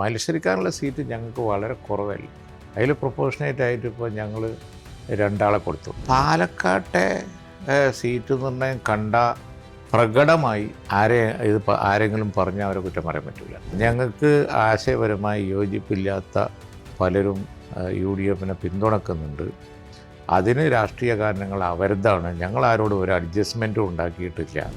മത്സരിക്കാനുള്ള seat ഞങ്ങൾക്ക് വളരെ കുറവല്ല. അതിൽ പ്രൊപ്പോർഷനേറ്റായിട്ട് ഇപ്പോൾ ഞങ്ങൾ 2 ആളെ കൊടുത്തു. പാലക്കാട്ടെ സീറ്റ് നിർണ്ണയം കണ്ട പ്രകടമായി ആരെങ്കിലും പറഞ്ഞാൽ അവരെ കുറ്റം പറയാൻ പറ്റില്ല. ഞങ്ങൾക്ക് ആശയപരമായി യോജിപ്പില്ലാത്ത പലരും UDF പിന്തുണക്കുന്നുണ്ട്. അതിന് രാഷ്ട്രീയ കാരണങ്ങൾ അവരുതാണ്. ഞങ്ങൾ ആരോടും ഒരു അഡ്ജസ്റ്റ്മെൻറ്റും ഉണ്ടാക്കിയിട്ടില്ല.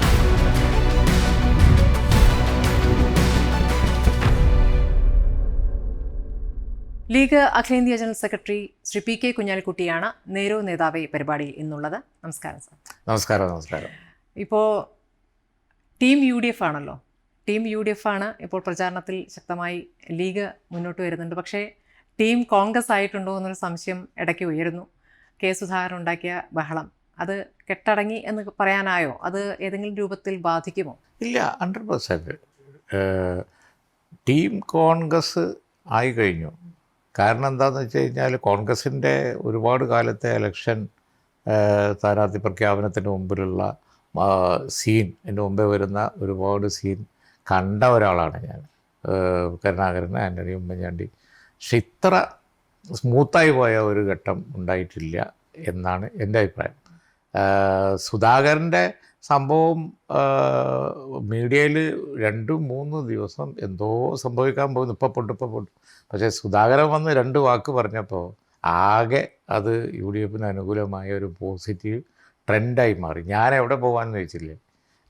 ലീഗ് അഖിലേന്ത്യാ ജനറൽ സെക്രട്ടറി ശ്രീ PK കുഞ്ഞാലിക്കുട്ടിയാണ് നേരോ നേതാവേ പരിപാടിയിൽ ഇന്നുള്ളത്. നമസ്കാരം സാർ. നമസ്കാരം. ഇപ്പോൾ ടീം UDF ആണല്ലോ. ടീം UDF ആണ് ഇപ്പോൾ പ്രചാരണത്തിൽ ശക്തമായി ലീഗ് മുന്നോട്ട് വരുന്നുണ്ട്. പക്ഷേ ടീം കോൺഗ്രസ് ആയിട്ടുണ്ടോ എന്നൊരു സംശയം ഇടയ്ക്ക് ഉയരുന്നു. കെ സുധാകരൻ ഉണ്ടാക്കിയ ബഹളം അത് കെട്ടടങ്ങി എന്ന് പറയാനായോ? അത് ഏതെങ്കിലും രൂപത്തിൽ ബാധിക്കുമോ? ഇല്ല, 100%. ടീം കോൺഗ്രസ് ആയി കഴിഞ്ഞു. കാരണം എന്താണെന്ന് വെച്ച് കഴിഞ്ഞാൽ കോൺഗ്രസിൻ്റെ ഒരുപാട് കാലത്തെ ഇലക്ഷൻ സ്ഥാനാർത്ഥി പ്രഖ്യാപനത്തിന് മുമ്പിലുള്ള സീൻ, എൻ്റെ മുമ്പേ വരുന്ന ഒരുപാട് സീൻ കണ്ട ഒരാളാണ് ഞാൻ. കരുണാകരൻ, ആൻ്റണി, ഉമ്മൻചാണ്ടി. പക്ഷെ ഇത്ര സ്മൂത്തായി പോയ ഒരു ഘട്ടം ഉണ്ടായിട്ടില്ല എന്നാണ് എൻ്റെ അഭിപ്രായം. സുധാകരൻ്റെ സംഭവം മീഡിയയിൽ 2-3 ദിവസം എന്തോ സംഭവിക്കാൻ പോകുന്നു, ഇപ്പോൾ പൊട്ടു. പക്ഷേ സുധാകരൻ വന്ന് 2 വാക്ക് പറഞ്ഞപ്പോൾ ആകെ അത് UDF അനുകൂലമായ ഒരു പോസിറ്റീവ് ട്രെൻഡായി മാറി. ഞാൻ എവിടെ പോകാമെന്ന് ചോദിച്ചില്ലേ,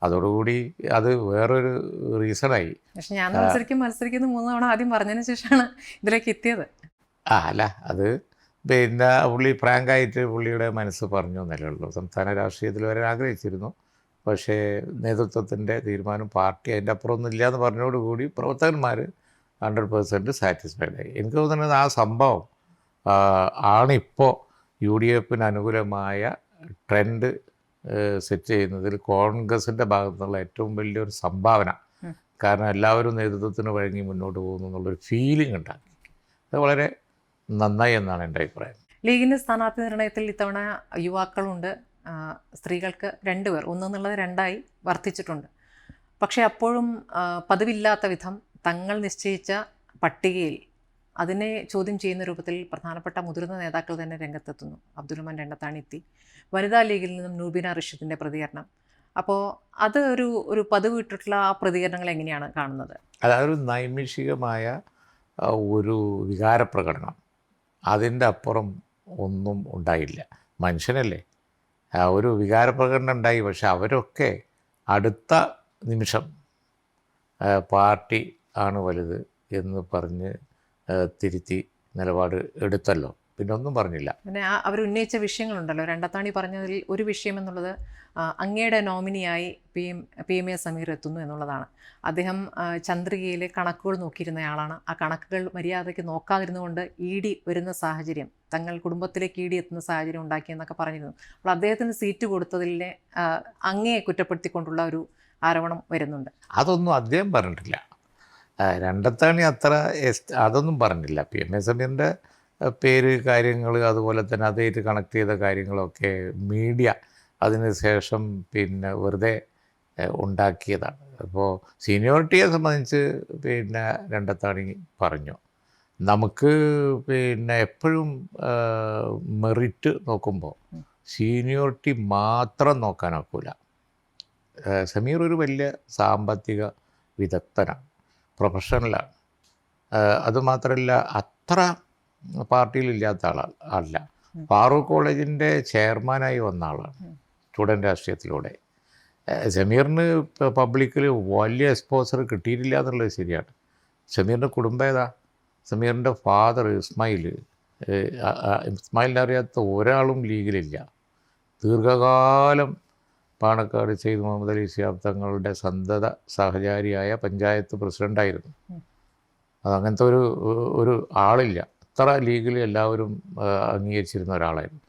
അതോടുകൂടി അത് വേറൊരു റീസണായി. പക്ഷെ ഞാൻ മത്സരിക്കുന്ന 3 തവണ ആദ്യം പറഞ്ഞതിന് ശേഷമാണ് ഇതിലേക്ക് എത്തിയത്. അല്ല, അത് പിന്നെ പുള്ളി ഫ്രാങ്കായിട്ട് പുള്ളിയുടെ മനസ്സ് പറഞ്ഞു എന്നല്ലേ ഉള്ളൂ. സംസ്ഥാന രാഷ്ട്രീയത്തിൽ വരെ ആഗ്രഹിച്ചിരുന്നു. പക്ഷേ നേതൃത്വത്തിൻ്റെ തീരുമാനം, പാർട്ടി അതിൻ്റെ അപ്പുറമൊന്നും ഇല്ല എന്ന് പറഞ്ഞതോടുകൂടി പ്രവർത്തകന്മാർ 100% സാറ്റിസ്ഫൈഡായി. എനിക്ക് തോന്നുന്നത് ആ സംഭവം ആണിപ്പോൾ UDF അനുകൂലമായ ട്രെൻഡ് സെറ്റ് ചെയ്യുന്നതിൽ കോൺഗ്രസിൻ്റെ ഭാഗത്തുനിന്നുള്ള ഏറ്റവും വലിയൊരു സംഭാവന. കാരണം എല്ലാവരും നേതൃത്വത്തിന് വഴങ്ങി മുന്നോട്ട് പോകുന്നു എന്നുള്ളൊരു ഫീലിംഗ് ഉണ്ടാക്കി. അത് വളരെ നന്നായി എന്നാണ് എൻ്റെ അഭിപ്രായം. ലീഗിൻ്റെ സ്ഥാനാർത്ഥി നിർണയത്തിൽ ഇത്തവണ യുവാക്കളുണ്ട്, സ്ത്രീകൾക്ക് 2 പേർ, 1 എന്നുള്ളത് 2ആയി വർദ്ധിച്ചിട്ടുണ്ട്. പക്ഷേ അപ്പോഴും പതിവില്ലാത്ത വിധം തങ്ങൾ നിശ്ചയിച്ച പട്ടികയിൽ അതിനെ ചോദ്യം ചെയ്യുന്ന രൂപത്തിൽ പ്രധാനപ്പെട്ട മുതിർന്ന നേതാക്കൾ തന്നെ രംഗത്തെത്തുന്നു. അബ്ദുറഹ്മാൻ രണ്ടത്താണി എത്തി. വനിതാ ലീഗിൽ നിന്നും നൂബിന റഷീദിൻ്റെ പ്രതികരണം. അപ്പോൾ അത് ഒരു പതിവ് ഇട്ടിട്ടുള്ള ആ പ്രതികരണങ്ങൾ എങ്ങനെയാണ് കാണുന്നത്? അതൊരു നൈമിഷികമായ ഒരു വികാരപ്രകടനം, അതിൻ്റെ അപ്പുറം ഒന്നും ഉണ്ടായില്ല. മനുഷ്യനല്ലേ, ഒരു വികാരപ്രകടനം ഉണ്ടായി. പക്ഷെ അവരൊക്കെ അടുത്ത നിമിഷം പാർട്ടി ആണ് വലുത് എന്ന് പറഞ്ഞ് തിരുത്തി നിലപാട് എടുത്തല്ലോ. പിന്നെ ഒന്നും പറഞ്ഞില്ല. പിന്നെ അവർ ഉന്നയിച്ച വിഷയങ്ങളുണ്ടല്ലോ. രണ്ടത്താണി പറഞ്ഞതിൽ ഒരു വിഷയം എന്നുള്ളത് അങ്ങയുടെ നോമിനിയായി PMA സമീർ എത്തുന്നു എന്നുള്ളതാണ്. അദ്ദേഹം ചന്ദ്രികയിലെ കണക്കുകൾ നോക്കിയിരുന്നയാളാണ്. ആ കണക്കുകൾ മര്യാദയ്ക്ക് നോക്കാതിരുന്നുകൊണ്ട് ED വരുന്ന സാഹചര്യം, തങ്ങൾ കുടുംബത്തിലേക്ക് ED എത്തുന്ന സാഹചര്യം ഉണ്ടാക്കിയെന്നൊക്കെ പറഞ്ഞിരുന്നു. അപ്പോൾ അദ്ദേഹത്തിന് സീറ്റ് കൊടുത്തതിലെ അങ്ങയെ കുറ്റപ്പെടുത്തിക്കൊണ്ടുള്ള ഒരു ആരോപണം വരുന്നുണ്ട്. അതൊന്നും അദ്ദേഹം പറഞ്ഞിട്ടില്ല. രണ്ടത്താണി അതൊന്നും പറഞ്ഞില്ല. PMA സമീറിൻ്റെ പേര്, കാര്യങ്ങൾ, അതുപോലെ തന്നെ അതായിട്ട് കണക്ട് ചെയ്ത കാര്യങ്ങളൊക്കെ മീഡിയ അതിന് ശേഷം പിന്നെ വെറുതെ ഉണ്ടാക്കിയതാണ്. അപ്പോൾ സീനിയോറിറ്റിയെ സംബന്ധിച്ച് പിന്നെ രണ്ടത്താണി പറഞ്ഞു, നമുക്ക് പിന്നെ എപ്പോഴും മെറിറ്റ് നോക്കുമ്പോൾ സീനിയോറിറ്റി മാത്രം നോക്കാനൊക്കില്ല. സമീർ ഒരു വലിയ സാമ്പത്തിക വിദഗ്ധനാണ്, പ്രൊഫഷണലാണ്. അതുമാത്രമല്ല അത്ര പാർട്ടിയിലില്ലാത്ത ആളല്ല. ഫാറൂഖ് കോളേജിൻ്റെ ചെയർമാനായി വന്ന ആളാണ് സ്റ്റുഡൻറ്റ് രാഷ്ട്രീയത്തിലൂടെ. സമീറിന് പബ്ലിക്കിൽ വലിയ എക്സ്പോസർ കിട്ടിയിട്ടില്ല എന്നുള്ളത് ശരിയാണ്. സമീറിൻ്റെ കുടുംബം ഏതാ? സമീറിൻ്റെ ഫാദർ ഇസ്മായിലിനെ അറിയാത്ത ഒരാളും ലീഗിലില്ല. ദീർഘകാലം പാണക്കാട് സെയ്ദ് മുഹമ്മദ് അലി ശിഹാബ് തങ്ങളുടെ സന്തത സഹചാരിയായ പഞ്ചായത്ത് പ്രസിഡൻ്റായിരുന്നു. അതങ്ങനത്തെ ഒരു ആളില്ല. അത്ര ലീഗിൽ എല്ലാവരും അംഗീകരിച്ചിരുന്ന ഒരാളായിരുന്നു.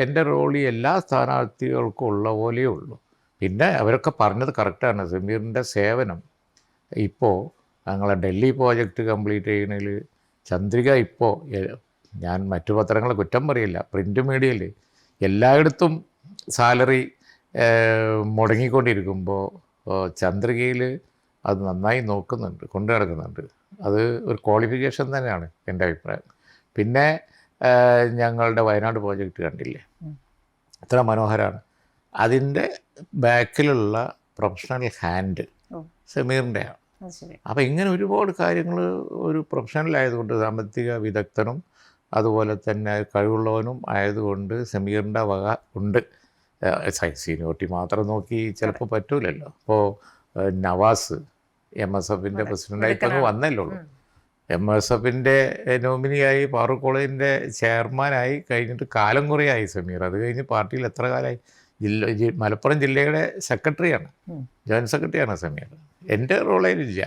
എൻ്റെ റോള് എല്ലാ സ്ഥാനാർത്ഥികൾക്കും ഉള്ള പോലെയേ ഉള്ളൂ. പിന്നെ അവരൊക്കെ പറഞ്ഞത് കറക്റ്റാണ്. സമീറിൻ്റെ സേവനം ഇപ്പോൾ ഞങ്ങളെ ഡൽഹി പ്രോജക്റ്റ് കംപ്ലീറ്റ് ചെയ്യുന്നതിൽ ചന്ദ്രിക ഇപ്പോൾ, ഞാൻ മറ്റു പത്രങ്ങളെ കുറ്റം പറയില്ല, പ്രിൻ്റ് മീഡിയയിൽ എല്ലായിടത്തും സാലറി മുടങ്ങിക്കൊണ്ടിരിക്കുമ്പോൾ ചന്ദ്രികയിൽ അത് നന്നായി നോക്കുന്നുണ്ട്, കൊണ്ടു നടക്കുന്നുണ്ട്. അത് ഒരു ക്വാളിഫിക്കേഷൻ തന്നെയാണ് എൻ്റെ അഭിപ്രായം. പിന്നെ ഞങ്ങളുടെ വയനാട് പ്രോജക്റ്റ് കണ്ടില്ലേ, എത്ര മനോഹരമാണ്. അതിൻ്റെ ബാക്കിലുള്ള പ്രൊഫഷണൽ ഹാൻഡ് സമീറിൻ്റെയാണ്. അപ്പോൾ ഇങ്ങനെ ഒരുപാട് കാര്യങ്ങൾ ഒരു പ്രൊഫഷണൽ ആയതുകൊണ്ട്, സാമ്പത്തിക വിദഗ്ധനും അതുപോലെ തന്നെ കഴിവുള്ളവനും ആയതുകൊണ്ട് സമീറിൻ്റെ വക ഉണ്ട്. സീനിയോറിറ്റി മാത്രം നോക്കി ചിലപ്പോൾ പറ്റൂലല്ലോ. അപ്പോൾ നവാസ് MSFൻ്റെ പ്രസിഡൻ്റായിട്ട് അങ്ങ് വന്നല്ലേ ഉള്ളൂ. MSFൻ്റെ നോമിനിയായി ഫാറൂഖ് കോളേജിൻ്റെ ചെയർമാനായി കഴിഞ്ഞിട്ട് കാലം കുറയായി സമീർ. അത് കഴിഞ്ഞ് പാർട്ടിയിൽ എത്ര കാലമായി? മലപ്പുറം ജില്ലയുടെ സെക്രട്ടറിയാണ്, ജോയിൻറ്റ് സെക്രട്ടറിയാണ് സമീർ. എൻ്റെ റോളേലില്ല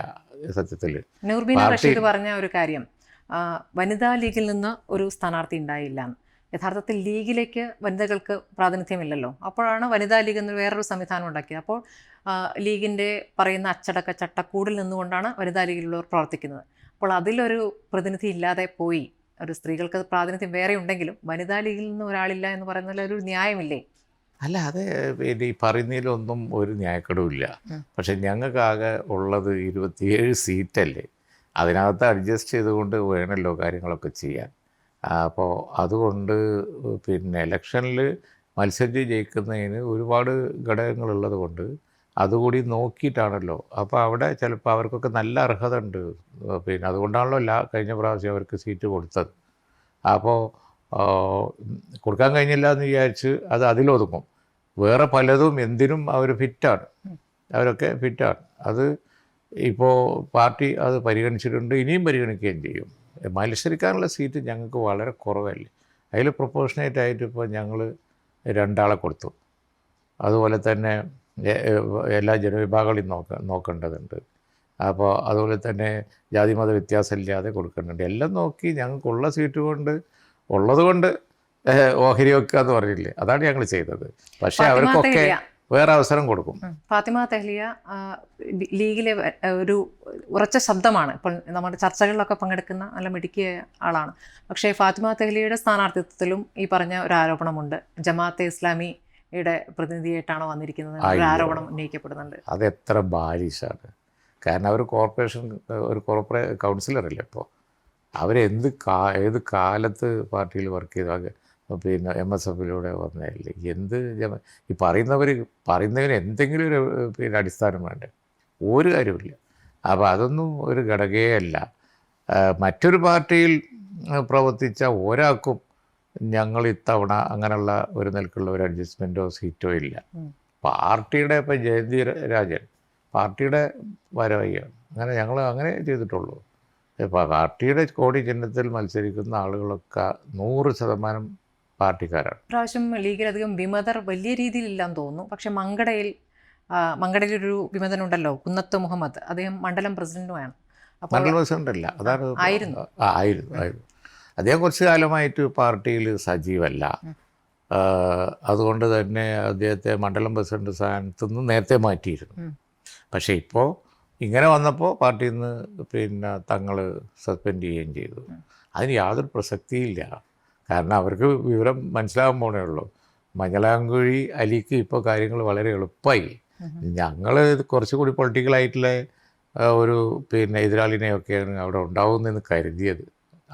സത്യത്തിൽ. നൂർബീന റഷീദ് പറഞ്ഞ ഒരു കാര്യം, വനിതാ ലീഗിൽ നിന്ന് ഒരു സ്ഥാനാർത്ഥി ഉണ്ടായില്ല. യഥാർത്ഥത്തിൽ ലീഗിലേക്ക് വനിതകൾക്ക് പ്രാതിനിധ്യമില്ലല്ലോ. അപ്പോഴാണ് വനിതാ ലീഗ് എന്ന് വേറൊരു സംവിധാനം ഉണ്ടാക്കിയത്. അപ്പോൾ ലീഗിൻ്റെ പറയുന്ന അച്ചടക്ക ചട്ടക്കൂടിൽ നിന്നുകൊണ്ടാണ് വനിതാ ലീഗിലുള്ളവർ പ്രവർത്തിക്കുന്നത്. അപ്പോൾ അതിലൊരു പ്രതിനിധി ഇല്ലാതെ പോയി. ഒരു സ്ത്രീകൾക്ക് പ്രാതിനിധ്യം വേറെ ഉണ്ടെങ്കിലും വനിതാ ലീഗിൽ നിന്ന് ഒരാളില്ല എന്ന് പറയുന്നതിൽ ഒരു ന്യായമില്ലേ? അല്ല, അത് ഈ പറയുന്നതിലൊന്നും ഒരു ന്യായക്കേടുമില്ല. പക്ഷെ ഞങ്ങൾക്കാകെ ഉള്ളത് 27 സീറ്റല്ലേ, അതിനകത്ത് അഡ്ജസ്റ്റ് ചെയ്തുകൊണ്ട് വേണമല്ലോ കാര്യങ്ങളൊക്കെ ചെയ്യാൻ. അപ്പോൾ അതുകൊണ്ട് പിന്നെ ഇലക്ഷനിൽ മത്സരിച്ച് ജയിക്കുന്നതിന് ഒരുപാട് ഘടകങ്ങളുള്ളത് കൊണ്ട് അതുകൂടി നോക്കിയിട്ടാണല്ലോ. അപ്പോൾ അവിടെ ചിലപ്പോൾ അവർക്കൊക്കെ നല്ല അർഹത ഉണ്ട്. പിന്നെ അതുകൊണ്ടാണല്ലോ കഴിഞ്ഞ പ്രാവശ്യം അവർക്ക് സീറ്റ് കൊടുത്തത്. അപ്പോൾ കൊടുക്കാൻ കഴിഞ്ഞില്ല എന്ന് വിചാരിച്ച് അത് അതിലൊതുങ്ങും. വേറെ പലതും എന്തിനും അവർ ഫിറ്റാണ്, അവരൊക്കെ ഫിറ്റാണ്. അത് ഇപ്പോൾ പാർട്ടി അത് പരിഗണിച്ചിട്ടുണ്ട്, ഇനിയും പരിഗണിക്കുകയും ചെയ്യും. മത്സരിക്കാനുള്ള സീറ്റ് ഞങ്ങൾക്ക് വളരെ കുറവല്ലേ. അതിൽ പ്രൊപ്പോർഷനേറ്റ് ആയിട്ട് ഇപ്പോൾ ഞങ്ങൾ 2 ആളെ കൊടുത്തു. അതുപോലെ തന്നെ എല്ലാ ജനവിഭാഗങ്ങളെയും നോക്കേണ്ടതുണ്ട്. അപ്പോൾ അതുപോലെ തന്നെ ജാതിമത വ്യത്യാസമില്ലാതെ കൊടുക്കുന്നുണ്ട്. എല്ലാം നോക്കി ഞങ്ങൾക്കുള്ള സീറ്റ് കൊണ്ട് ഉള്ളത് കൊണ്ട് ഓഹരി വെക്കുക എന്ന് പറഞ്ഞില്ലേ, അതാണ് ഞങ്ങൾ ചെയ്തത്. പക്ഷേ അവർക്കൊക്കെ വേറെ അവസരം കൊടുക്കും. ഫാത്തിമ തെഹ്ലിയ ലീഗിലെ ഒരു ഉറച്ച ശബ്ദമാണ്. ഇപ്പോൾ നമ്മുടെ ചർച്ചകളിലൊക്കെ പങ്കെടുക്കുന്ന നല്ല മിടുക്കിയ ആളാണ്. പക്ഷേ ഫാത്തിമ തെഹ്ലിയയുടെ സ്ഥാനാർത്ഥിത്വത്തിലും ഈ പറഞ്ഞ ഒരു ആരോപണമുണ്ട്. ജമാഅത്തെ ഇസ്ലാമിയുടെ പ്രതിനിധിയായിട്ടാണോ വന്നിരിക്കുന്നത് ഒരു ആരോപണം ഉന്നയിക്കപ്പെടുന്നുണ്ട്. അതെത്ര ബാലിഷാണ്. കാരണം അവർ ഒരു കോർപ്പറേറ്റ് കൗൺസിലറല്ലേ. ഇപ്പോൾ ഏത് കാലത്ത് പാർട്ടിയിൽ വർക്ക് ചെയ്ത പിന്നെ MSFലൂടെ വന്നതല്ലേ. ഈ പറയുന്നവന് എന്തെങ്കിലും ഒരു പിന്നെ അടിസ്ഥാനം വേണ്ടേ? ഒരു കാര്യമില്ല. അപ്പോൾ അതൊന്നും ഒരു ഘടകേ അല്ല. മറ്റൊരു പാർട്ടിയിൽ പ്രവർത്തിച്ച ഒരാൾക്കും ഞങ്ങൾ ഇത്തവണ അങ്ങനെയുള്ള ഒരു നിലക്കുള്ള ഒരു അഡ്ജസ്റ്റ്മെൻറ്റോ സീറ്റോ ഇല്ല. പാർട്ടിയുടെ ഇപ്പം ജയന്തി രാജൻ പാർട്ടിയുടെ വരവയ്യാണ്. ഞങ്ങൾ അങ്ങനെ ചെയ്തിട്ടുള്ളൂ. ഇപ്പോൾ പാർട്ടിയുടെ കോടി ചിഹ്നത്തിൽ മത്സരിക്കുന്ന ആളുകളൊക്കെ 100% പാർട്ടിക്കാരാണ്. പ്രാവശ്യം ലീഗിലധികം വിമതർ വലിയ രീതിയിലില്ലാന്ന് തോന്നുന്നു. പക്ഷെ മങ്കടയിലൊരു വിമതനുണ്ടല്ലോ, കുന്നത്ത് മുഹമ്മദ്, അദ്ദേഹം മണ്ഡലം പ്രസിഡന്റുമാണ്. മണ്ഡലം പ്രസിഡൻ്റല്ല, അതാണ് ആയിരുന്നു. അദ്ദേഹം കുറച്ച് കാലമായിട്ട് പാർട്ടിയിൽ സജീവമല്ല. അതുകൊണ്ട് തന്നെ അദ്ദേഹത്തെ മണ്ഡലം പ്രസിഡന്റ് സ്ഥാനത്ത് നിന്ന് നേരത്തെ മാറ്റിയിരുന്നു. പക്ഷേ ഇപ്പോൾ ഇങ്ങനെ വന്നപ്പോൾ പാർട്ടിയിൽ നിന്ന് പിന്നെ തങ്ങൾ സസ്പെൻഡ് ചെയ്യുകയും ചെയ്തു. അതിന് യാതൊരു പ്രസക്തിയില്ല. കാരണം അവർക്ക് വിവരം മനസ്സിലാകാൻ പോണേ ഉള്ളൂ. മഞ്ഞളാംകുഴി അലിക്ക് ഇപ്പോൾ കാര്യങ്ങൾ വളരെ എളുപ്പമായി. ഞങ്ങൾ കുറച്ചുകൂടി പൊളിറ്റിക്കലായിട്ടുള്ള ഒരു പിന്നെ എതിരാളിനെയൊക്കെയാണ് അവിടെ ഉണ്ടാവുമെന്ന് കരുതിയത്.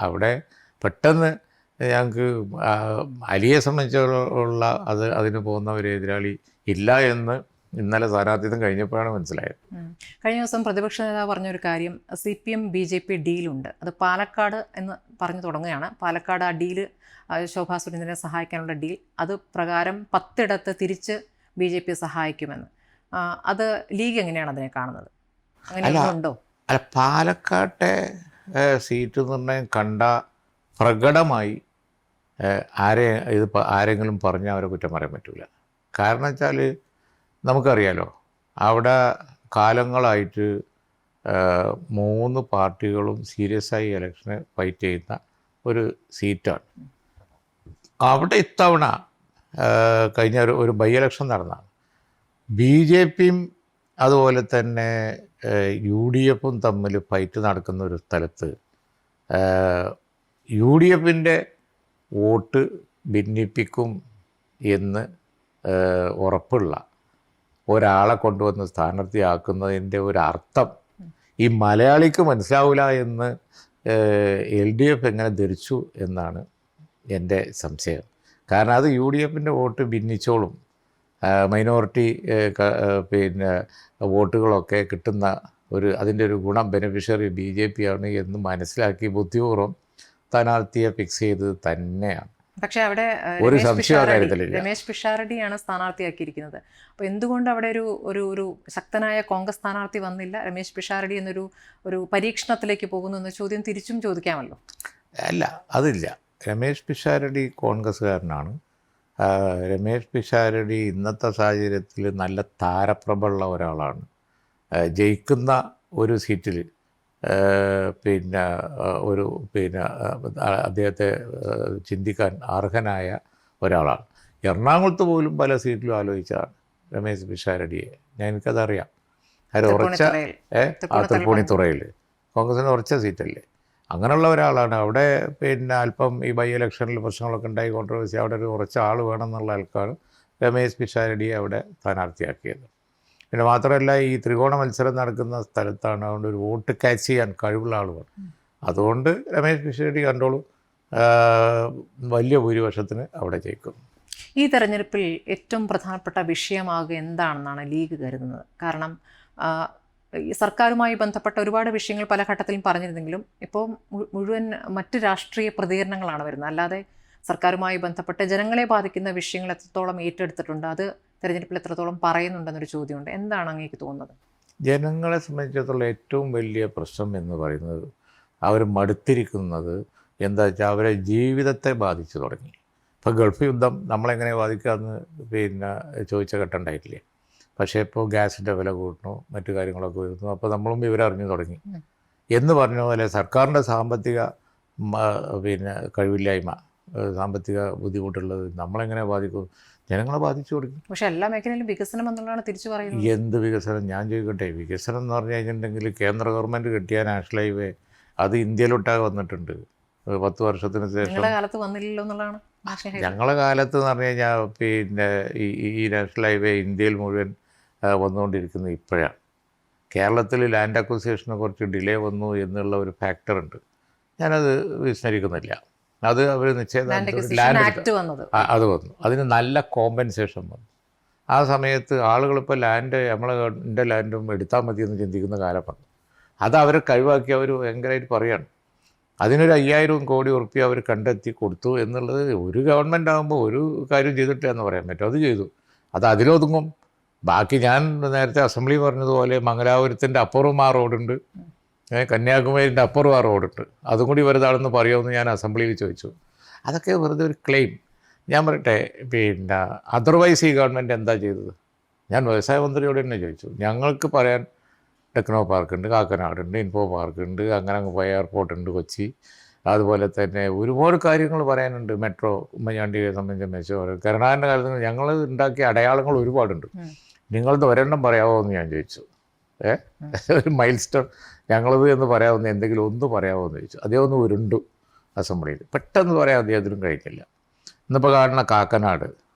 അവിടെ പെട്ടെന്ന് ഞങ്ങൾക്ക് അലിയെ സംബന്ധിച്ചുള്ള അതിന് പോകുന്ന ഒരു എതിരാളി ഇല്ല എന്ന് ഇന്നലെ സ്ഥാനാർത്ഥിത്വം കഴിഞ്ഞപ്പോഴാണ് മനസ്സിലായത്. കഴിഞ്ഞ ദിവസം പ്രതിപക്ഷ നേതാവ് പറഞ്ഞൊരു കാര്യം, CPM BJP ഡീലുണ്ട്, അത് പാലക്കാട് എന്ന് പറഞ്ഞു തുടങ്ങുകയാണ്. പാലക്കാട് ആ ഡീല് ശോഭാ സുരേന്ദ്രനെ സഹായിക്കാനുള്ള ഡീൽ, അത് പ്രകാരം 10 ഇടത്ത് തിരിച്ച് BJP സഹായിക്കുമെന്ന്. അത് ലീഗ് എങ്ങനെയാണ് അതിനെ കാണുന്നത്? അങ്ങനെ ഉണ്ടോ? അല്ല, പാലക്കാട്ടെ സീറ്റ് നിർണ്ണയം കണ്ട പ്രകടമായി ആരെങ്കിലും പറഞ്ഞാൽ അവരെ കുറ്റം പറയാൻ പറ്റില്ല. കാരണം വെച്ചാൽ നമുക്കറിയാലോ, അവിടെ കാലങ്ങളായിട്ട് 3 പാർട്ടികളും സീരിയസ് ആയി ഇലക്ഷന് ഫൈറ്റ് ചെയ്യുന്ന ഒരു സീറ്റാണ്. അവിടെ ഇത്തവണ കഴിഞ്ഞ ഒരു ബൈ ഇലക്ഷൻ നടന്നതാണ്. BJPയും അതുപോലെ തന്നെ UDFും തമ്മിൽ ഫൈറ്റ് നടക്കുന്ന ഒരു സ്ഥലത്ത് UDFിൻ്റെ വോട്ട് ഭിന്നിപ്പിക്കും എന്ന് ഉറപ്പുള്ള ഒരാളെ കൊണ്ടുവന്ന് സ്ഥാനാർത്ഥിയാക്കുന്നതിൻ്റെ ഒരു അർത്ഥം ഈ മലയാളിക്ക് മനസ്സിലാവില്ല എന്ന് LDF എങ്ങനെ ധരിച്ചു എന്നാണ് എൻ്റെ സംശയം. കാരണം അത് UDFൻ്റെ വോട്ട് ഭിന്നിച്ചോളും, മൈനോറിറ്റി പിന്നെ വോട്ടുകളൊക്കെ കിട്ടുന്ന അതിൻ്റെ ഒരു ഗുണം ബെനിഫിഷ്യറി BJP ആണ് എന്ന് മനസ്സിലാക്കി ബുദ്ധിപൂർവ്വം സ്ഥാനാർത്ഥിയെ ഫിക്സ് ചെയ്തത് തന്നെയാണ്. പക്ഷേ അവിടെ ഒരു സംശയം കാര്യത്തിലില്ല. രമേശ് പിഷാരടിയാണ് സ്ഥാനാർത്ഥിയാക്കിയിരിക്കുന്നത്. അപ്പോൾ എന്തുകൊണ്ട് അവിടെ ഒരു ശക്തനായ കോൺഗ്രസ് സ്ഥാനാർത്ഥി വന്നില്ല? രമേശ് പിഷാരടി ഒരു പരീക്ഷണത്തിലേക്ക് പോകുന്നു എന്ന ചോദ്യം തിരിച്ചും ചോദിക്കാമല്ലോ. അല്ല, അതില്ല. രമേശ് പിഷാരടി കോൺഗ്രസ്സുകാരനാണ്. രമേശ് പിഷാരടി ഇന്നത്തെ സാഹചര്യത്തിൽ നല്ല താരപ്രഭുള്ള ഒരാളാണ്. ജയിക്കുന്ന ഒരു സീറ്റിൽ പിന്നെ അദ്ദേഹത്തെ ചിന്തിക്കാൻ അർഹനായ ഒരാളാണ്. എറണാകുളത്ത് പോലും പല സീറ്റിലും ആലോചിച്ചതാണ് രമേശ് പിഷാരടിയെ. എനിക്കതറിയാം. അത് ഉറച്ച തൃപ്പൂണിത്തുറയിൽ കോൺഗ്രസിന് ഉറച്ച സീറ്റല്ലേ. അങ്ങനെയുള്ള ഒരാളാണ്. അവിടെ അല്പം ഈ ബൈ ഇലക്ഷനിൽ പ്രശ്നങ്ങളൊക്കെ ഉണ്ടായി, കോൺട്രവേഴ്സി, അവിടെ ഒരു ഉറച്ച ആൾ വേണമെന്നുള്ള ആൾക്കാണ് രമേശ് പിഷാരടിയെ അവിടെ സ്ഥാനാർത്ഥിയാക്കിയത്. പിന്നെ മാത്രമല്ല, ഈ ത്രികോണ മത്സരം നടക്കുന്ന സ്ഥലത്താണ്. അതുകൊണ്ട് ഒരു വോട്ട് ക്യാച്ച് ചെയ്യാൻ കഴിവുള്ള ആളുകൾ. അതുകൊണ്ട് രമേശ് പിഷാരടി കണ്ടോളൂ, വലിയ ഭൂരിപക്ഷത്തിന് അവിടെ ജയിക്കും. ഈ തെരഞ്ഞെടുപ്പിൽ ഏറ്റവും പ്രധാനപ്പെട്ട വിഷയമാകുക എന്താണെന്നാണ് ലീഗ് കരുതുന്നത്? കാരണം ഈ സർക്കാരുമായി ബന്ധപ്പെട്ട ഒരുപാട് വിഷയങ്ങൾ പല ഘട്ടത്തിലും പറഞ്ഞിരുന്നെങ്കിലും ഇപ്പോൾ മുഴുവൻ മറ്റ് രാഷ്ട്രീയ പ്രതികരണങ്ങളാണ് വരുന്നത്. അല്ലാതെ സർക്കാരുമായി ബന്ധപ്പെട്ട് ജനങ്ങളെ ബാധിക്കുന്ന വിഷയങ്ങൾ എത്രത്തോളം ഏറ്റെടുത്തിട്ടുണ്ട്, അത് തെരഞ്ഞെടുപ്പിൽ എത്രത്തോളം പറയുന്നുണ്ടെന്നൊരു ചോദ്യമുണ്ട്. എന്താണ് അങ്ങേക്ക് തോന്നുന്നത്? ജനങ്ങളെ സംബന്ധിച്ചിടത്തോളം ഏറ്റവും വലിയ പ്രശ്നം എന്ന് പറയുന്നത് അവർ മടുത്തിരിക്കുന്നത് എന്താ വെച്ചാൽ അവരെ ജീവിതത്തെ ബാധിച്ചു തുടങ്ങി. ഇപ്പോൾ ഗൾഫ് യുദ്ധം നമ്മളെങ്ങനെ ബാധിക്കാമെന്ന് ചോദിച്ച ഘട്ടം ഉണ്ടായിട്ടില്ലേ? പക്ഷേ ഇപ്പോൾ ഗ്യാസിൻ്റെ വില കൂട്ടണു, മറ്റു കാര്യങ്ങളൊക്കെ വരുന്നു. അപ്പോൾ നമ്മളും ഇവരറിഞ്ഞു തുടങ്ങി എന്ന് പറഞ്ഞ പോലെ സർക്കാരിൻ്റെ സാമ്പത്തിക കഴിവില്ലായ്മ, സാമ്പത്തിക ബുദ്ധിമുട്ടുള്ളത് നമ്മളെങ്ങനെ ബാധിക്കും? ജനങ്ങളെ ബാധിച്ചു തുടങ്ങി. പക്ഷേ എല്ലാ മേഖലയിലും വികസനം എന്നുള്ളതാണ് തിരിച്ചു പറയുന്നത്. എന്ത് വികസനം? ഞാൻ ചോദിക്കട്ടെ, വികസനം എന്ന് പറഞ്ഞു കഴിഞ്ഞിട്ടുണ്ടെങ്കിൽ കേന്ദ്ര ഗവൺമെൻറ് കിട്ടിയ നാഷണൽ ഹൈവേ അത് ഇന്ത്യയിലൊട്ടാകെ വന്നിട്ടുണ്ട്. 10 വർഷത്തിന് ശേഷം കാലത്ത് വന്നില്ലല്ലോ എന്നുള്ളതാണ്. ഞങ്ങളെ കാലത്ത് എന്ന് പറഞ്ഞു കഴിഞ്ഞാൽ ഈ നാഷണൽ ഹൈവേ ഇന്ത്യയിൽ മുഴുവൻ വന്നുകൊണ്ടിരിക്കുന്നത് ഇപ്പോഴാണ്. കേരളത്തിൽ ലാൻഡ് അക്വിസിഷന് കുറച്ച് ഡിലേ വന്നു എന്നുള്ള ഒരു ഫാക്ടറുണ്ട്. ഞാനത് വിസ്മരിക്കുന്നില്ല. അത് അവർ അത് വന്നു, അതിന് നല്ല കോമ്പൻസേഷൻ വന്നു. ആ സമയത്ത് ആളുകളിപ്പോൾ എൻ്റെ ലാൻഡും എടുത്താൽ മതിയെന്ന് ചിന്തിക്കുന്ന കാലം വന്നു. അത് അവരെ കഴിവാക്കി അവർ ഭയങ്കരമായിട്ട് പറയാണ്. അതിനൊരു 5000 കോടി ഉറുപ്പിക അവർ കണ്ടെത്തി കൊടുത്തു എന്നുള്ളത് ഒരു ഗവൺമെൻറ് ആകുമ്പോൾ ഒരു കാര്യം ചെയ്തിട്ടില്ല എന്ന് പറയാൻ പറ്റും. അത് ചെയ്തു, അത് അതിലൊതുങ്ങും. ബാക്കി ഞാൻ നേരത്തെ അസംബ്ലി പറഞ്ഞതുപോലെ മംഗലാപുരത്തിൻ്റെ അപ്പുറവും ആ റോഡുണ്ട്, കന്യാകുമാരിൻ്റെ അപ്പുറവും ആ റോഡുണ്ട്. അതും കൂടി വെറുതാണെന്ന് പറയുമെന്ന് ഞാൻ അസംബ്ലിയിൽ ചോദിച്ചു. അതൊക്കെ വെറുതെ ഒരു ക്ലെയിം. ഞാൻ പറയട്ടെ, അതർവൈസ് ഈ ഗവൺമെൻറ് എന്താ ചെയ്തത്? ഞാൻ വ്യവസായ മന്ത്രിയോട് തന്നെ ചോദിച്ചു. ഞങ്ങൾക്ക് പറയാൻ ടെക്നോ പാർക്കുണ്ട്, കാക്കനാടുണ്ട്, ഇൻഫോ പാർക്കുണ്ട്, അങ്ങനെ അങ്ങ് പോയ എയർപോർട്ടുണ്ട് കൊച്ചി. അതുപോലെ തന്നെ ഒരുപാട് കാര്യങ്ങൾ പറയാനുണ്ട്. മെട്രോ, ഉമ്മൻചാണ്ടിയെ സംബന്ധിച്ച മെച്ചം, കരുണാകരൻ്റെ കാലത്ത് ഞങ്ങൾ ഉണ്ടാക്കിയ അടയാളങ്ങൾ ഒരുപാടുണ്ട്. നിങ്ങളത് ഒരെണ്ണം പറയാമോ എന്ന് ഞാൻ ചോദിച്ചു. ഒരു മൈൽ സ്റ്റോൺ ഞങ്ങളത് എന്ന് പറയാവുന്ന എന്തെങ്കിലും ഒന്ന് പറയാമോ എന്ന് ചോദിച്ചു. അതേ ഒന്ന് ഉരുണ്ടു അസംബ്ലിയിൽ. പെട്ടെന്ന് പറയാൻ അദ്ദേഹത്തിനും കഴിഞ്ഞില്ല. ഇന്നിപ്പോൾ കാണുന്ന കാക്കനാട്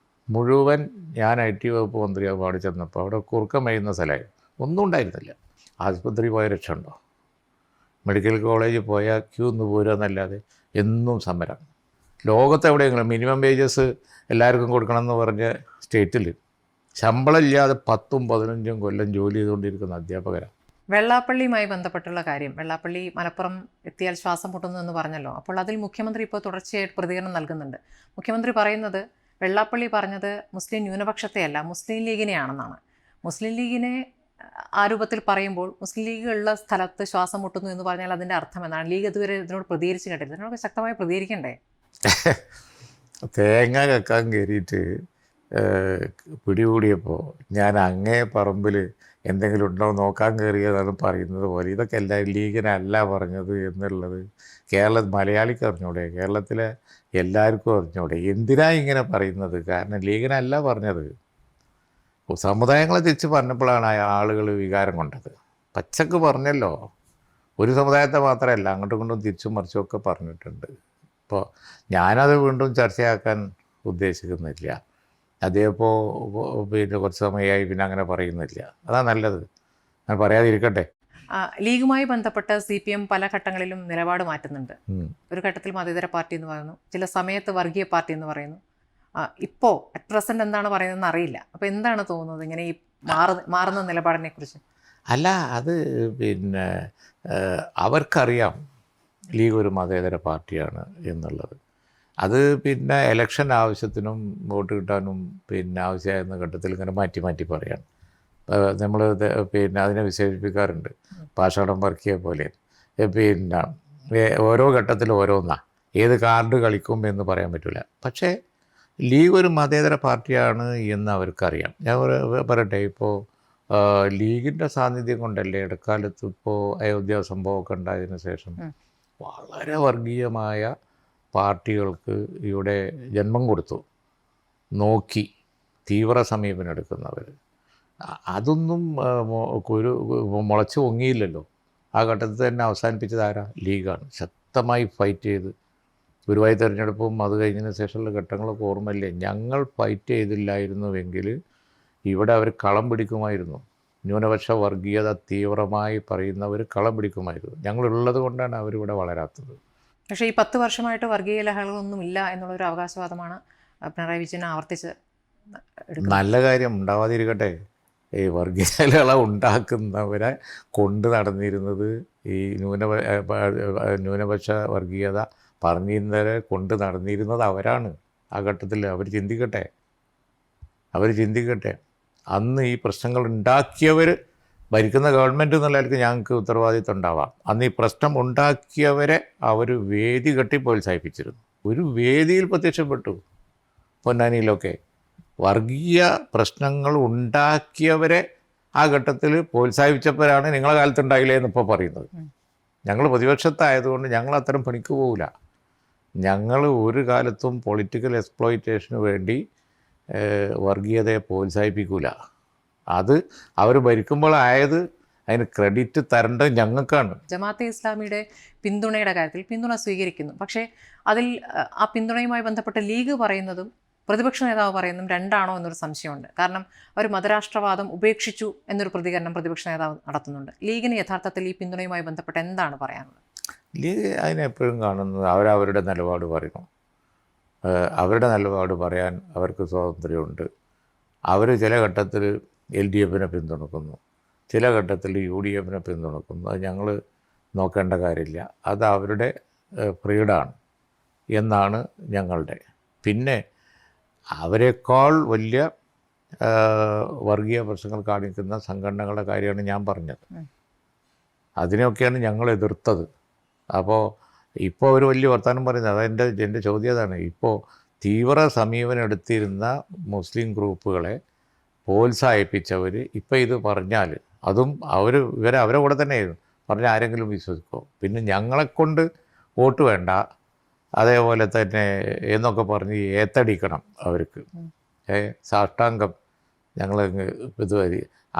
മുഴുവൻ ഞാൻ IT വകുപ്പ് മന്ത്രിയാകുമ്പോൾ അവിടെ ചെന്നപ്പോൾ അവിടെ കുറുക്കം മേയുന്ന സ്ഥലമായി, ഒന്നും ഉണ്ടായിരുന്നില്ല. ആശുപത്രി പോയ രക്ഷയുണ്ടോ? മെഡിക്കൽ കോളേജിൽ പോയാൽ ക്യൂ ഒന്ന് പോരുക എന്നല്ലാതെ എന്നും സമരം. ലോകത്തെവിടെയെങ്കിലും മിനിമം വേജസ് എല്ലാവർക്കും കൊടുക്കണമെന്ന് പറഞ്ഞ സ്റ്റേറ്റിൽ ശമ്പളം ഇല്ലാതെ 10ഉം 15ഉം കൊല്ലം ജോലി ചെയ്തുകൊണ്ടിരിക്കുന്ന അധ്യാപകരാണ്. വെള്ളാപ്പള്ളിയുമായി ബന്ധപ്പെട്ടുള്ള കാര്യം, വെള്ളാപ്പള്ളി മലപ്പുറം എത്തിയാൽ ശ്വാസം മുട്ടുന്നു എന്ന് പറഞ്ഞല്ലോ. അപ്പോൾ അതിൽ മുഖ്യമന്ത്രി ഇപ്പോൾ തുടർച്ചയായിട്ട് പ്രതികരണം നൽകുന്നുണ്ട്. മുഖ്യമന്ത്രി പറയുന്നത് വെള്ളാപ്പള്ളി പറഞ്ഞത് മുസ്ലിം ന്യൂനപക്ഷത്തെയല്ല, മുസ്ലിം ലീഗിനെയാണെന്നാണ്. മുസ്ലിം ലീഗിനെ ആ രൂപത്തിൽ പറയുമ്പോൾ മുസ്ലിം ലീഗ് ഉള്ള സ്ഥലത്ത് ശ്വാസം മുട്ടുന്നു എന്ന് പറഞ്ഞാൽ അതിൻ്റെ അർത്ഥം എന്നാണ്? ലീഗ് ഇതുവരെ ഇതിനോട് പ്രതികരിച്ച് കേട്ടില്ല. ഇതിനോട് ശക്തമായി പ്രതികരിക്കണ്ടേ? തേങ്ങ കക്കാൻ കയറിയിട്ട് പിടികൂടിയപ്പോൾ ഞാൻ അങ്ങേ പറമ്പിൽ എന്തെങ്കിലും ഉണ്ടോ നോക്കാൻ കയറിയതാണ് പറയുന്നത് പോലെ ഇതൊക്കെ എല്ലാവരും ലീഗിനല്ല പറഞ്ഞത് എന്നുള്ളത് മലയാളിക്ക് അറിഞ്ഞൂടെ? കേരളത്തിലെ എല്ലാവർക്കും അറിഞ്ഞൂടെ? എന്തിനാ ഇങ്ങനെ പറയുന്നത്? കാരണം ലീഗിനല്ല പറഞ്ഞത്. സമുദായങ്ങളെ തിരിച്ച് പറഞ്ഞപ്പോഴാണ് ആളുകൾ വികാരം കൊണ്ടത്. പച്ചക്ക് പറഞ്ഞല്ലോ, ഒരു സമുദായത്തെ മാത്രമല്ല, അങ്ങോട്ടും ഇങ്ങോട്ടും തിരിച്ചും മറിച്ചുമൊക്കെ പറഞ്ഞിട്ടുണ്ട്. അപ്പോൾ ഞാനത് വീണ്ടും ചർച്ചയാക്കാൻ ഉദ്ദേശിക്കുന്നില്ല. അതേപ്പോൾ പിന്നെ കുറച്ച് സമയമായി പിന്നെ അങ്ങനെ പറയുന്നില്ല. അതാ നല്ലത്. ഞാൻ പറയാതിരിക്കട്ടെ. ലീഗുമായി ബന്ധപ്പെട്ട് CPM പല ഘട്ടങ്ങളിലും നിലപാട് മാറ്റുന്നുണ്ട്. ഉം. ഒരു ഘട്ടത്തിൽ മതേതര പാർട്ടി എന്ന് പറയുന്നു, ചില സമയത്ത് വർഗീയ പാർട്ടി എന്ന് പറയുന്നു. ഇപ്പോൾ അറ്റ് പ്രസൻറ്റ് എന്താണ് പറയുന്നതെന്ന് അറിയില്ല. അപ്പോൾ എന്താണ് തോന്നുന്നത് ഇങ്ങനെ ഈ മാറുന്ന നിലപാടിനെ കുറിച്ച്? അല്ല, അത് പിന്നെ അവർക്കറിയാം ലീഗ് ഒരു മതേതര പാർട്ടിയാണ് എന്നുള്ളത്. അത് പിന്നെ ഇലക്ഷൻ ആവശ്യത്തിനും വോട്ട് കിട്ടാനും പിന്നെ ആവശ്യമായിരുന്ന ഘട്ടത്തിൽ ഇങ്ങനെ മാറ്റി മാറ്റി പറയാണ്. നമ്മൾ പിന്നെ അതിനെ വിശേഷിപ്പിക്കാറുണ്ട് പാഷാണം വർക്കിയെ പോലെ. പിന്നെ ഓരോ ഘട്ടത്തിലും ഓരോന്നാണ്. ഏത് കാർഡ് കളിക്കും എന്ന് പറയാൻ പറ്റില്ല. പക്ഷേ ലീഗ് ഒരു മതേതര പാർട്ടിയാണ് എന്ന് അവർക്കറിയാം. ഞാൻ പറയട്ടെ, ഇപ്പോൾ ലീഗിൻ്റെ സാന്നിധ്യം കൊണ്ടല്ലേ ഇടക്കാലത്ത് ഇപ്പോൾ അയോധ്യ സംഭവമൊക്കെ ഉണ്ടായതിനു ശേഷം വളരെ വർഗീയമായ പാർട്ടികൾക്ക് ഇവിടെ ജന്മം കൊടുത്തു. നോക്കി തീവ്ര സമീപനം എടുക്കുന്നവർ. അതൊന്നും മുളച്ചു പൊങ്ങിയില്ലല്ലോ. ആ ഘട്ടത്തിൽ തന്നെ അവസാനിപ്പിച്ചത് ആരാ? ലീഗാണ്. ശക്തമായി ഫൈറ്റ് ചെയ്ത് ഗുരുവായൂർ തിരഞ്ഞെടുപ്പും അത് കഴിഞ്ഞതിന് ശേഷമുള്ള ഘട്ടങ്ങളൊക്കെ ഓർമ്മയില്ലേ? ഞങ്ങൾ ഫൈറ്റ് ചെയ്തില്ലായിരുന്നുവെങ്കിൽ ഇവിടെ അവർ കളം പിടിക്കുമായിരുന്നു. ന്യൂനപക്ഷ വർഗീയത തീവ്രമായി പറയുന്നവർ കളം പിടിക്കുമായിരുന്നു. ഞങ്ങളുള്ളത് കൊണ്ടാണ് അവരിവിടെ വളരാത്തത്. പക്ഷേ ഈ 10 വർഷമായിട്ട് വർഗീയ ലഹളകളൊന്നും ഇല്ല എന്നുള്ളൊരു അവകാശവാദമാണ് പിണറായി വിജയൻ ആവർത്തിച്ച് നല്ല കാര്യം, ഉണ്ടാവാതിരിക്കട്ടെ. ഈ വർഗീയ ലഹള ഉണ്ടാക്കുന്നവരെ കൊണ്ട് നടന്നിരുന്നത് ഈ ന്യൂനപക്ഷ വർഗീയത പറഞ്ഞിരുന്നവരെ കൊണ്ട് നടന്നിരുന്നത് അവരാണ്. ആ ഘട്ടത്തിൽ അവർ ചിന്തിക്കട്ടെ. അന്ന് ഈ പ്രശ്നങ്ങൾ ഉണ്ടാക്കിയവർ, ഭരിക്കുന്ന ഗവൺമെൻറ് എന്നുള്ള നിലയ്ക്ക് ഞങ്ങൾക്ക് ഉത്തരവാദിത്വം ഉണ്ടാവാം. അന്ന് ഈ പ്രശ്നം ഉണ്ടാക്കിയവരെ അവർ വേദി കെട്ടി പ്രോത്സാഹിപ്പിച്ചിരുന്നു. ഒരു വേദിയിൽ പ്രത്യക്ഷപ്പെട്ടു പൊന്നാനിയിലൊക്കെ. വർഗീയ പ്രശ്നങ്ങൾ ഉണ്ടാക്കിയവരെ ആ ഘട്ടത്തിൽ പ്രോത്സാഹിപ്പിച്ചപ്പോഴാണ് നിങ്ങളെ കാലത്ത് ഉണ്ടായില്ലേ എന്നിപ്പോൾ പറയുന്നത്. ഞങ്ങൾ പ്രതിപക്ഷത്തായതുകൊണ്ട് ഞങ്ങൾ അത്തരം പണിക്ക് പോകില്ല. ഞങ്ങൾ ഒരു കാലത്തും പൊളിറ്റിക്കൽ എക്സ്പ്ലോയിറ്റേഷന് വേണ്ടി വർഗീയതയെ പ്രോത്സാഹിപ്പിക്കില്ല. അത് അവർ ഭരിക്കുമ്പോൾ ആയത് അതിന് ക്രെഡിറ്റ് തരേണ്ടത് ഞങ്ങൾക്കാണ്. ജമാഅത്തെ ഇസ്ലാമിയുടെ പിന്തുണയുടെ കാര്യത്തിൽ പിന്തുണ സ്വീകരിക്കുന്നു. പക്ഷേ അതിൽ ആ പിന്തുണയുമായി ബന്ധപ്പെട്ട ലീഗ് പറയുന്നതും പ്രതിപക്ഷ നേതാവ് പറയുന്നതും രണ്ടാണോ എന്നൊരു സംശയമുണ്ട്. കാരണം അവർ മതരാഷ്ട്രവാദം ഉപേക്ഷിച്ചു എന്നൊരു പ്രതികരണം പ്രതിപക്ഷ നേതാവ് നടത്തുന്നുണ്ട്. ലീഗിന് യഥാർത്ഥത്തിൽ ഈ പിന്തുണയുമായി ബന്ധപ്പെട്ട് എന്താണ് പറയാനുള്ളത്? ലീഗ് അതിനെപ്പോഴും കാണുന്നത് അവരവരുടെ നിലപാട് പറയുന്നു. അവരുടെ നിലപാട് പറയാൻ അവർക്ക് സ്വാതന്ത്ര്യമുണ്ട്. അവർ ചില ഘട്ടത്തിൽ LDFനെ പിന്തുണക്കുന്നു, ചില ഘട്ടത്തിൽ UDFനെ പിന്തുണക്കുന്നു. അത് ഞങ്ങൾ നോക്കേണ്ട കാര്യമില്ല. അത് അവരുടെ ഫ്രീഡമാണ് എന്നാണ് ഞങ്ങളുടെ. പിന്നെ അവരെക്കാൾ വലിയ വർഗീയ പ്രശ്നങ്ങൾ കാണിക്കുന്ന സംഘടനകളുടെ കാര്യമാണ് ഞാൻ പറഞ്ഞത്. അതിനെയൊക്കെയാണ് ഞങ്ങൾ എതിർത്തത്. അപ്പോൾ ഇപ്പോൾ ഒരു വലിയ വർത്തമാനം പറയുന്നത് എൻ്റെ ചോദ്യം അതാണ്. ഇപ്പോൾ തീവ്ര സമീപനം എടുത്തിരുന്ന മുസ്ലിം ഗ്രൂപ്പുകളെ പ്രോത്സാഹിപ്പിച്ചവർ ഇപ്പോൾ ഇത് പറഞ്ഞാൽ, അതും അവരെ കൂടെ തന്നെയായിരുന്നു പറഞ്ഞാൽ ആരെങ്കിലും വിശ്വസിക്കുമോ? പിന്നെ ഞങ്ങളെക്കൊണ്ട് വോട്ട് വേണ്ട, അതേപോലെ തന്നെ എന്നൊക്കെ പറഞ്ഞ് ഏത്തടിക്കണം അവർക്ക്. സാഷ്ടാംഗം ഞങ്ങൾ ഇത്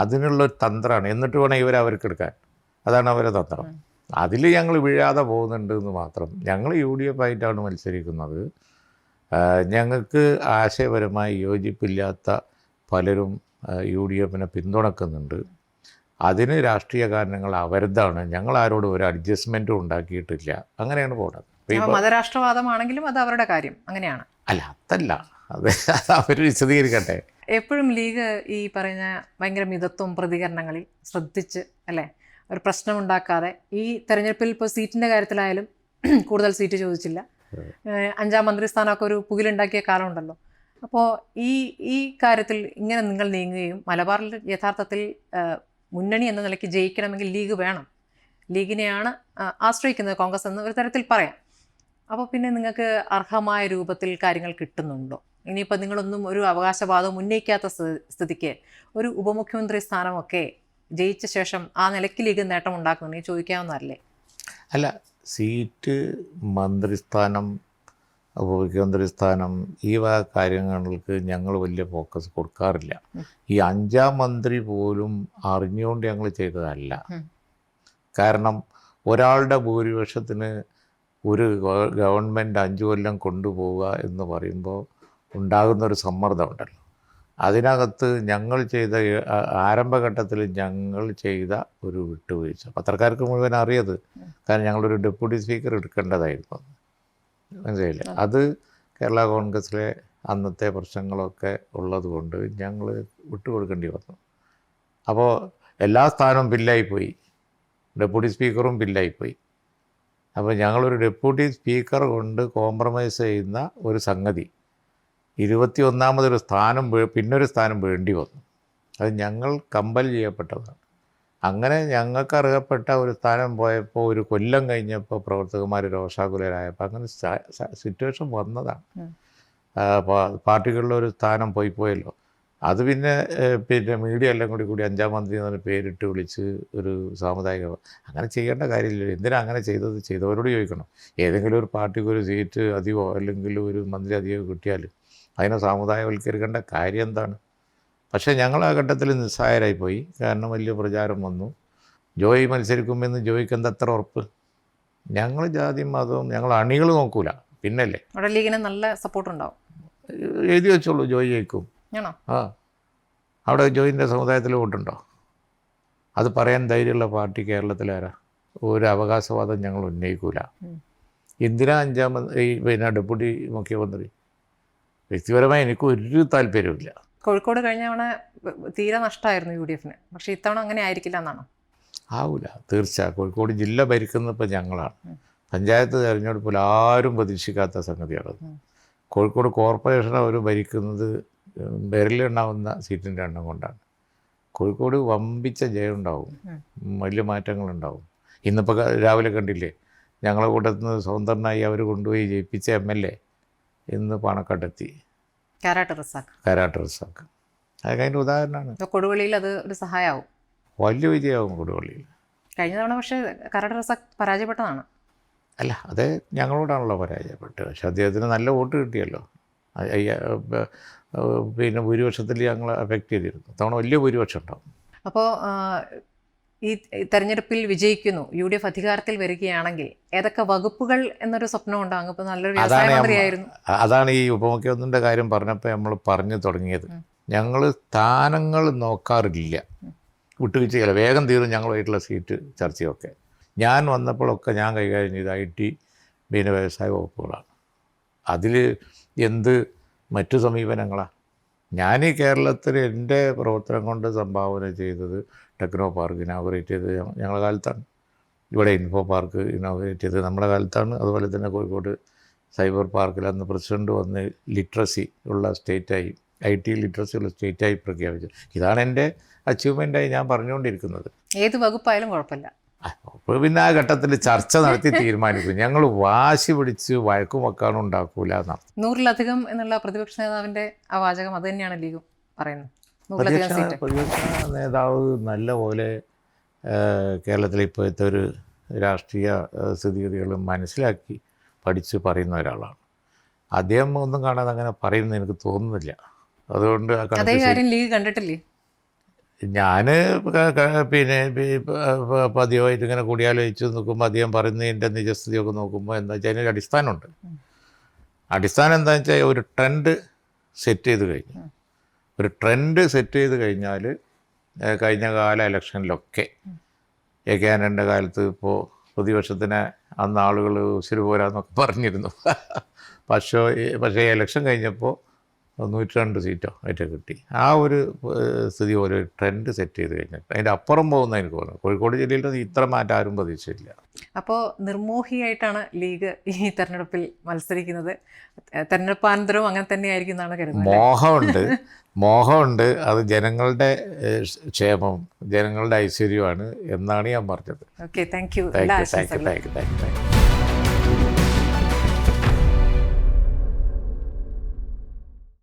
അതിനുള്ളൊരു തന്ത്രമാണ്. എന്നിട്ട് വേണം അവർക്ക് എടുക്കാൻ. അതാണ് അവരെ തന്ത്രം. അതിൽ ഞങ്ങൾ വീഴാതെ പോകുന്നുണ്ട് എന്ന് മാത്രം. ഞങ്ങൾ UDF ആയിട്ടാണ് മത്സരിക്കുന്നത്. ഞങ്ങൾക്ക് ആശയപരമായി യോജിപ്പില്ലാത്ത പലരും UDFനെ പിന്തുണക്കുന്നുണ്ട്. അതിന് രാഷ്ട്രീയ കാരണങ്ങൾ അവരുതാണ്. ഞങ്ങൾ ആരോടും ഒരു അഡ്ജസ്റ്റ്മെൻറ്റും ഉണ്ടാക്കിയിട്ടില്ല. അങ്ങനെയാണ് പോകുന്നത്. മതരാഷ്ട്രവാദമാണെങ്കിലും അത് അവരുടെ കാര്യം അങ്ങനെയാണ്. അല്ല, അതല്ല, അത് അവർ വിശദീകരിക്കട്ടെ. എപ്പോഴും ലീഗ് ഈ പറയുന്ന ഭയങ്കര മിതത്വം പ്രതികരണങ്ങളിൽ ശ്രദ്ധിച്ച് അല്ലേ, ഒരു പ്രശ്നമുണ്ടാക്കാതെ ഈ തെരഞ്ഞെടുപ്പിൽ ഇപ്പോൾ സീറ്റിൻ്റെ കാര്യത്തിലായാലും കൂടുതൽ സീറ്റ് ചോദിച്ചില്ല. 5ാം മന്ത്രിസ്ഥാനമൊക്കെ ഒരു പുകിലുണ്ടാക്കിയ കാലമുണ്ടല്ലോ. അപ്പോൾ ഈ കാര്യത്തിൽ ഇങ്ങനെ നിങ്ങൾ നീങ്ങുകയും മലബാറിൽ യഥാർത്ഥത്തിൽ മുന്നണി എന്ന നിലയ്ക്ക് ജയിക്കണമെങ്കിൽ ലീഗ് വേണം, ലീഗിനെയാണ് ആശ്രയിക്കുന്നത് കോൺഗ്രസ് എന്ന് ഒരു തരത്തിൽ പറയാം. അപ്പോൾ പിന്നെ നിങ്ങൾക്ക് അർഹമായ രൂപത്തിൽ കാര്യങ്ങൾ കിട്ടുന്നുണ്ടോ? ഇനിയിപ്പോൾ നിങ്ങളൊന്നും ഒരു അവകാശവാദം ഉന്നയിക്കാത്ത സ്ഥിതിക്ക് ഒരു ഉപമുഖ്യമന്ത്രി സ്ഥാനമൊക്കെ ജയിച്ച ശേഷം ആ നിലയ്ക്ക് ലീഗ് നേട്ടം ഉണ്ടാക്കുന്നുണ്ടെങ്കിൽ ചോദിക്കാവുന്നതല്ലേ? അല്ല, സീറ്റ്, മന്ത്രിസ്ഥാനം, ഉപമുഖ്യമന്ത്രി സ്ഥാനം, ഈ വക കാര്യങ്ങൾക്ക് ഞങ്ങൾ വലിയ ഫോക്കസ് കൊടുക്കാറില്ല. ഈ 5ാം മന്ത്രി പോലും അറിഞ്ഞുകൊണ്ട് ഞങ്ങൾ ചെയ്തതല്ല. കാരണം ഒരാളുടെ ഭൂരിപക്ഷത്തിന് ഒരു ഗവൺമെൻറ് 5 കൊല്ലം കൊണ്ടുപോവുക എന്ന് പറയുമ്പോൾ ഉണ്ടാകുന്നൊരു സമ്മർദ്ദമുണ്ടല്ലോ. അതിനകത്ത് ഞങ്ങൾ ചെയ്ത ആരംഭഘട്ടത്തിൽ ഞങ്ങൾ ചെയ്ത ഒരു വിട്ടുവീഴ്ച പത്രക്കാർക്ക് മുഴുവൻ അറിയത്. കാരണം ഞങ്ങളൊരു ഡെപ്യൂട്ടി സ്പീക്കർ എടുക്കേണ്ടതായിരുന്നു. മനസ്സിലായില്ലേ? അത് കേരള കോൺഗ്രസ്സിലെ അന്നത്തെ പ്രശ്നങ്ങളൊക്കെ ഉള്ളതുകൊണ്ട് ഞങ്ങൾ വിട്ടുകൊടുക്കേണ്ടി വന്നു. അപ്പോൾ എല്ലാ സ്ഥാനവും ബില്ലായിപ്പോയി, ഡെപ്യൂട്ടി സ്പീക്കറും ബില്ലായിപ്പോയി. അപ്പോൾ ഞങ്ങളൊരു ഡെപ്യൂട്ടി സ്പീക്കർ കൊണ്ട് കോംപ്രമൈസ് ചെയ്യുന്ന ഒരു സംഗതി 21ാമതൊരു സ്ഥാനം പിന്നൊരു സ്ഥാനം വേണ്ടി വന്നു. അത് ഞങ്ങൾ കമ്പൽ ചെയ്യപ്പെട്ടതാണ്. അങ്ങനെ ഞങ്ങൾക്ക് അർഹപ്പെട്ട ഒരു സ്ഥാനം പോയപ്പോൾ ഒരു കൊല്ലം കഴിഞ്ഞപ്പോൾ പ്രവർത്തകന്മാർ രോഷാകുലരായപ്പോൾ അങ്ങനെ സിറ്റുവേഷൻ വന്നതാണ്. പാർട്ടികളിലൊരു സ്ഥാനം പോയല്ലോ. അത് പിന്നെ മീഡിയ എല്ലാം കൂടി 5ാം മന്ത്രി എന്ന് പറഞ്ഞ പേരിട്ട് വിളിച്ച് ഒരു സാമുദായിക അങ്ങനെ ചെയ്യേണ്ട കാര്യമില്ല. എന്തിനാ അങ്ങനെ ചെയ്തവരോട് ചോദിക്കണം. ഏതെങ്കിലും ഒരു പാർട്ടിക്ക് ഒരു സീറ്റ് അധികമോ അല്ലെങ്കിൽ ഒരു മന്ത്രി അധികമോ കിട്ടിയാൽ അതിനെ സാമുദായവൽക്കരിക്കേണ്ട കാര്യം എന്താണ്? പക്ഷേ ഞങ്ങൾ ആ ഘട്ടത്തിൽ നിസ്സഹായരായിപ്പോയി. കാരണം വലിയ പ്രചാരം വന്നു. ജോയി മത്സരിക്കുമെന്ന് ജോയിക്ക് എന്തത്ര ഉറപ്പ്? ഞങ്ങൾ ജാതി മതവും ഞങ്ങൾ അണികൾ നോക്കൂല. പിന്നല്ലേ അവിടെ ലീഗിന് നല്ല സപ്പോർട്ട് ഉണ്ടാവും. എഴുതി വെച്ചോളൂ ജോയി ജയിക്കും. ആ, അവിടെ ജോയിൻ്റെ സമുദായത്തിൽ വോട്ടുണ്ടോ? അത് പറയാൻ ധൈര്യമുള്ള പാർട്ടി കേരളത്തിലാരാ? ഒരു അവകാശവാദം ഞങ്ങൾ ഉന്നയിക്കൂല. എന്തിനാ 5ാം ഡെപ്യൂട്ടി മുഖ്യമന്ത്രി? വ്യക്തിപരമായി എനിക്ക് ഒരു താല്പര്യമില്ല. കോഴിക്കോട് കഴിഞ്ഞ തവണ തീരെ നഷ്ടമായിരുന്നു UDF. പക്ഷേ ഇത്തവണ അങ്ങനെ ആയിരിക്കില്ല എന്നാണോ? ആവില്ല, തീർച്ച. കോഴിക്കോട് ജില്ല ഭരിക്കുന്നത് ഇപ്പോൾ ഞങ്ങളാണ്. പഞ്ചായത്ത് തെരഞ്ഞെടുപ്പിൽ ആരും പ്രതീക്ഷിക്കാത്ത സംഗതിയാണത്. കോഴിക്കോട് കോർപ്പറേഷൻ അവർ ഭരിക്കുന്നത് വിരലുണ്ടാവുന്ന സീറ്റിൻ്റെ എണ്ണം കൊണ്ടാണ്. കോഴിക്കോട് വമ്പിച്ച ജയം ഉണ്ടാവും, വലിയ മാറ്റങ്ങളുണ്ടാവും. ഇന്നിപ്പോൾ രാവിലെ കണ്ടില്ലേ, ഞങ്ങളെ കൂട്ടത്തിൽ നിന്ന് സ്വതന്ത്രനായി അവർ കൊണ്ടുപോയി ജയിപ്പിച്ച MLA ഇന്ന് പാണക്കാട്ടെത്തി, കാരാട്ട് റസാഖ്. അതൊക്കെ അതിൻ്റെ ഉദാഹരണമാണ്. കൊടുവള്ളിയിൽ അത് ഒരു സഹായമാവും, വലിയ വിജയമാവും കൊടുവള്ളിയിൽ. കഴിഞ്ഞ തവണ പക്ഷേ കാരാട്ട് റസാഖ് പരാജയപ്പെട്ടതാണ്. അല്ല, അത് ഞങ്ങളോടാണല്ലോ പരാജയപ്പെട്ടത്. പക്ഷെ അദ്ദേഹത്തിന് നല്ല വോട്ട് കിട്ടിയല്ലോ. പിന്നെ ഭൂരിപക്ഷത്തിൽ ഞങ്ങൾ അഫക്റ്റ് ചെയ്തിരുന്നു. തവണ വലിയ ഭൂരിപക്ഷം ഉണ്ടാവും. അപ്പോൾ ഈ തെരഞ്ഞെടുപ്പിൽ വിജയിക്കുന്നു, UDF അധികാരത്തിൽ വരികയാണെങ്കിൽ ഏതൊക്കെ വകുപ്പുകൾ എന്നൊരു സ്വപ്നം ഉണ്ടാകും? ഇപ്പോൾ നല്ലൊരു വ്യവസായ മന്ത്രിയായിരുന്നു. അതാണ് ഈ ഉപമുഖ്യമന്ത്രിയുടെ കാര്യം പറഞ്ഞപ്പോൾ നമ്മൾ പറഞ്ഞു തുടങ്ങിയത്. ഞങ്ങൾ സ്ഥാനങ്ങൾ നോക്കാറില്ല, വിട്ടുവീഴ്ചയില്ല. വേഗം തീരും ഞങ്ങളുമായിട്ടുള്ള സീറ്റ് ചർച്ചയൊക്കെ. ഞാൻ വന്നപ്പോഴൊക്കെ ഞാൻ കൈകാര്യം ചെയ്ത IT പിന്നെ വ്യവസായ വകുപ്പുകളാണ്. അതിൽ എന്ത് മറ്റു സമീപനങ്ങളാണ്? ഞാൻ ഈ കേരളത്തിൽ എൻ്റെ പ്രവർത്തനം കൊണ്ട് സംഭാവന ചെയ്തത് ടെക്നോ പാർക്ക് ഇനോഗ്രേറ്റ് ചെയ്തത് ഞങ്ങളുടെ കാലത്താണ്. ഇവിടെ ഇൻഫോ പാർക്ക് ഇനോഗ്രേറ്റ് ചെയ്തത് നമ്മുടെ കാലത്താണ്. അതുപോലെ തന്നെ കോഴിക്കോട് സൈബർ പാർക്കിൽ അന്ന് പ്രസിഡന്റ് വന്ന് ലിറ്ററസി ഉള്ള സ്റ്റേറ്റായി, IT ലിറ്ററസി ഉള്ള സ്റ്റേറ്റായി പ്രഖ്യാപിച്ചു. ഇതാണ് എൻ്റെ അച്ചീവ്മെൻ്റായി ഞാൻ പറഞ്ഞുകൊണ്ടിരിക്കുന്നത്. ഏത് വകുപ്പായാലും കുഴപ്പമില്ല. അപ്പോൾ പിന്നെ ആ ഘട്ടത്തിൽ ചർച്ച നടത്തി തീരുമാനിക്കും. ഞങ്ങൾ വാശി പിടിച്ച് വഴക്കും വെക്കാനും ഉണ്ടാക്കൂല എന്നാണ്. 100-ലധികം എന്നുള്ള പ്രതിപക്ഷ നേതാവിൻ്റെ ആ വാചകം അത് തന്നെയാണ് ലീഗും പറയുന്നത്. പ്രതിപക്ഷ നേതാവ് നല്ല പോലെ കേരളത്തിലെ ഇപ്പോഴത്തെ ഒരു രാഷ്ട്രീയ സ്ഥിതിഗതികളും മനസ്സിലാക്കി പഠിച്ച് പറയുന്ന ഒരാളാണ്. അദ്ദേഹം ഒന്നും കാണാതെ അങ്ങനെ പറയുന്നത് എനിക്ക് തോന്നുന്നില്ല. അതുകൊണ്ട് അതേ കാര്യം ലീഗ് കണ്ടിട്ടില്ലേ? ഞാൻ പിന്നെ പതിവായിട്ട് ഇങ്ങനെ കൂടിയാലോചിച്ച് നോക്കുമ്പോൾ അദ്ദേഹം പറയുന്നതിൻ്റെ നിജസ്ഥിതിയൊക്കെ നോക്കുമ്പോൾ എന്താ വെച്ചാൽ അതിനൊരു അടിസ്ഥാനമുണ്ട്. അടിസ്ഥാനം എന്താണെന്ന് വെച്ചാൽ ഒരു ട്രെൻഡ് സെറ്റ് ചെയ്ത് കഴിഞ്ഞു. ഒരു ട്രെൻഡ് സെറ്റ് ചെയ്ത് കഴിഞ്ഞാൽ കഴിഞ്ഞ കാല ഇലക്ഷനിലൊക്കെ AKANൻ്റെ കാലത്ത് ഇപ്പോൾ പ്രതിപക്ഷത്തിന് അന്ന് ആളുകൾ ഉശിര് പോരാന്നൊക്കെ പറഞ്ഞിരുന്നു. പക്ഷേ ഇലക്ഷൻ കഴിഞ്ഞപ്പോൾ 102 സീറ്റോ ഏറ്റവും കിട്ടി. ആ ഒരു സ്ഥിതി ഒരു ട്രെൻഡ് സെറ്റ് ചെയ്ത് കഴിഞ്ഞിട്ട് അതിൻ്റെ അപ്പുറം പോകുന്ന എനിക്ക് തോന്നുന്നു. കോഴിക്കോട് ജില്ലയിൽ ഇത്ര മാറ്റം ആരും പ്രതീക്ഷിച്ചില്ല. അപ്പോൾ നിർമോഹിയായിട്ടാണ് ലീഗ് ഈ തെരഞ്ഞെടുപ്പിൽ മത്സരിക്കുന്നത്. തെരഞ്ഞെടുപ്പാനന്തരവും അങ്ങനെ തന്നെയായിരിക്കും എന്നാണ് കരുതുന്നത്. മോഹമുണ്ട്. അത് ജനങ്ങളുടെ ക്ഷേമം, ജനങ്ങളുടെ ഐശ്വര്യമാണ് എന്നാണ് ഞാൻ പറഞ്ഞത്. Okay, thank you. Thank you.